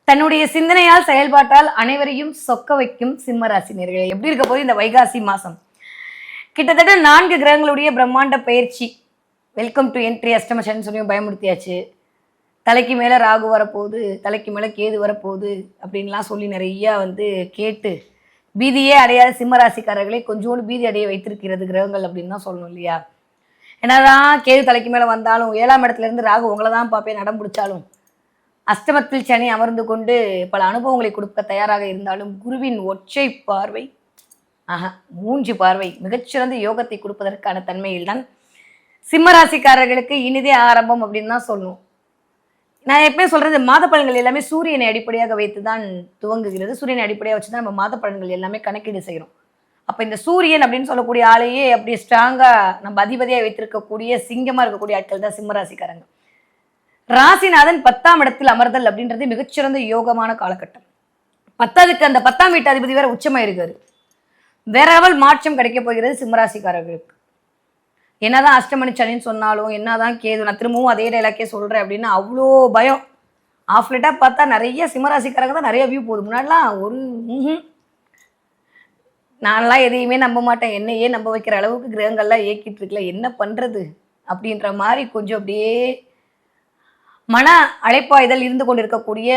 தன்னுடைய சிந்தனையால் செயல்பாட்டால் அனைவரையும் சொக்க வைக்கும் சிம்மராசினியர்களே. எப்படி இருக்க போது இந்த வைகாசி மாசம்? கிட்டத்தட்ட 4 கிரகங்களுடைய பிரம்மாண்ட பயிற்சி. வெல்கம் டு என்ட்ரி அஷ்டமசன் சொல்லி பயமுறுத்தியாச்சு. தலைக்கு மேலே ராகு வரப்போகுது, தலைக்கு மேலே கேது வரப்போகுது அப்படின்லாம் சொல்லி நிறையா கேட்டு பீதியே அடையாத சிம்மராசிக்காரர்களை கொஞ்சோண்டு பீதி அடைய வைத்திருக்கிறது கிரகங்கள் அப்படின்னு தான் சொல்லணும் இல்லையா? என்னதான் கேது தலைக்கு மேலே வந்தாலும் 7ஆம் இடத்துல இருந்து ராகு உங்களை தான் பார்ப்பேன் நடம் பிடிச்சாலும், அஷ்டமத்தில் சனி அமர்ந்து கொண்டு பல அனுபவங்களை கொடுக்க தயாராக இருந்தாலும், குருவின் ஒற்றை பார்வை 3 பார்வை மிகச்சிறந்த யோகத்தை கொடுப்பதற்கான தன்மையில் தான் சிம்மராசிக்காரர்களுக்கு இனிதே ஆரம்பம் அப்படின்னு தான் சொல்லணும். நான் எப்பவுமே சொல்றது, மாத பலன்கள் எல்லாமே சூரியனை அடிப்படையாக வைத்து தான் துவங்குகிறது. சூரியனை அடிப்படையாக வச்சு தான் நம்ம மாத பலன்கள் எல்லாமே கணக்கீடு செய்கிறோம். அப்போ இந்த சூரியன் அப்படின்னு சொல்லக்கூடிய ஆளையே அப்படி ஸ்ட்ராங்காக நம்ம அதிபதியாக வைத்திருக்கக்கூடிய சிங்கமாக இருக்கக்கூடிய ஆட்கள் தான் சிம்மராசிக்காரங்க. ராசிநாதன் 10ஆம் இடத்தில் அமர்தல் அப்படின்றது மிகச்சிறந்த யோகமான காலகட்டம். 10க்கு அந்த 10ஆம் வீட்டு அதிபதி வேற உச்சமாக இருக்காரு. வேற லெவல் மாற்றம் கிடைக்க போகிறது சிம்மராசிக்காரர்களுக்கு. என்னதான் அஷ்டமணி சனின்னு சொன்னாலும், என்னதான் கேது, நான் திரும்பவும் அதே டைலாக்கே சொல்கிறேன் அப்படின்னு அவ்வளோ பயம். ஆஃப்லைட்டாக பார்த்தா நிறைய சிம்மராசிக்காரங்க தான் நிறைய வியூ போகுது. முன்னாடிலாம் நான்லாம் எதையுமே நம்ப மாட்டேன், என்னையே நம்ப வைக்கிற அளவுக்கு கிரகங்கள்லாம் இயக்கிட்டு இருக்கல, என்ன பண்ணுறது அப்படின்ற மாதிரி கொஞ்சம் அப்படியே மன அழைப்பாய்தல் இருந்து கொண்டிருக்கக்கூடிய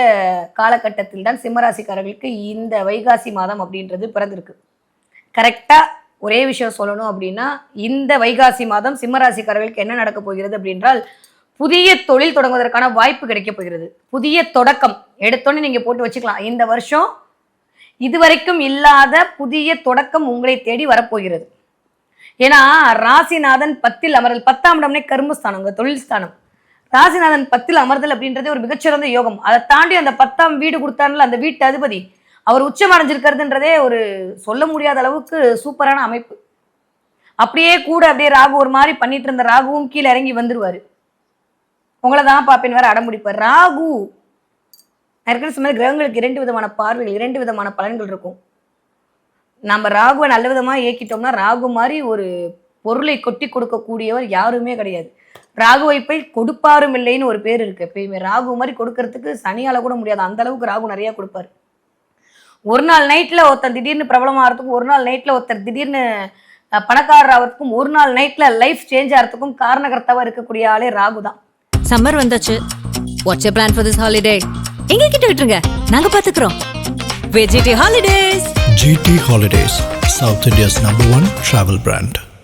காலகட்டத்தில் தான் சிம்மராசிக்காரர்களுக்கு இந்த வைகாசி மாதம் அப்படின்றது பிறந்திருக்கு. கரெக்டாக ஒரே விஷயம் சொல்லணும் அப்படின்னா, இந்த வைகாசி மாதம் சிம்மராசிக்காரர்களுக்கு என்ன நடக்க போகிறது அப்படின்றால், புதிய தொழில் தொடங்குவதற்கான வாய்ப்பு கிடைக்க போகிறது. புதிய தொடக்கம் எடுத்தோன்னே நீங்கள் போட்டு வச்சுக்கலாம். இந்த வருஷம் இதுவரைக்கும் இல்லாத புதிய தொடக்கம் உங்களை தேடி வரப்போகிறது. ஏன்னா ராசிநாதன் 10ல் அமர்தல், 10ஆம் இடம்னே கர்மஸ்தானம், தொழில் ஸ்தானம். ராசிநாதன் 10ல் அமர்தல் அப்படின்றதே ஒரு மிகச்சிறந்த யோகம். அதை தாண்டி அந்த 10ஆம் வீடு கொடுத்தாருல அந்த வீட்டு அதிபதி, அவர் உச்சம் அடைஞ்சிருக்கிறதுன்றதே ஒரு சொல்ல முடியாத அளவுக்கு சூப்பரான அமைப்பு. அப்படியே கூட அப்படியே ராகு ஒரு மாதிரி பண்ணிட்டு இருந்த ராகுவும் கீழே இறங்கி வந்துருவாரு. உங்களை தான் பார்ப்பேன் வேற அடம்பிடிப்பார். ராகு இருக்கிற சமயம் கிரகங்களுக்கு 2 விதமான பார்வைகள், 2 விதமான பலன்கள் இருக்கும். நம்ம ராகுவை நல்ல விதமாக இயக்கிட்டோம்னா, ராகு மாதிரி ஒரு பொருளை கொட்டி கொடுக்கக்கூடியவர் யாருமே கிடையாது. ராகுவை போய் கொடுப்பாரும் இல்லைன்னு ஒரு பேர் இருக்கு. எப்பயுமே ராகு மாதிரி கொடுக்கறதுக்கு சனியால கூட முடியாது, அந்த அளவுக்கு ராகு நிறைய கொடுப்பாரு. ஒரு நாள் நைட்ல ஒருத்தர் திடீர்னு பிரபலம் ஆகிறதுக்கும், ஒரு நாள் நைட்ல ஒருத்தர் திடீர்னு பணக்காரர் ஆகிறதுக்கும், ஒரு நாள் நைட்ல லைஃப் சேஞ்ச் ஆகிறதுக்கும் காரணகர்த்தாவா இருக்கக்கூடிய ஆளே ராகு தான். சம்மர் வந்தாச்சு. What's you plan for this holiday? எங்க கிட்ட விட்டுருங்க, நாங்க பாத்துக்கிறோம். GT Holidays. GT Holidays, South India's #1 travel brand.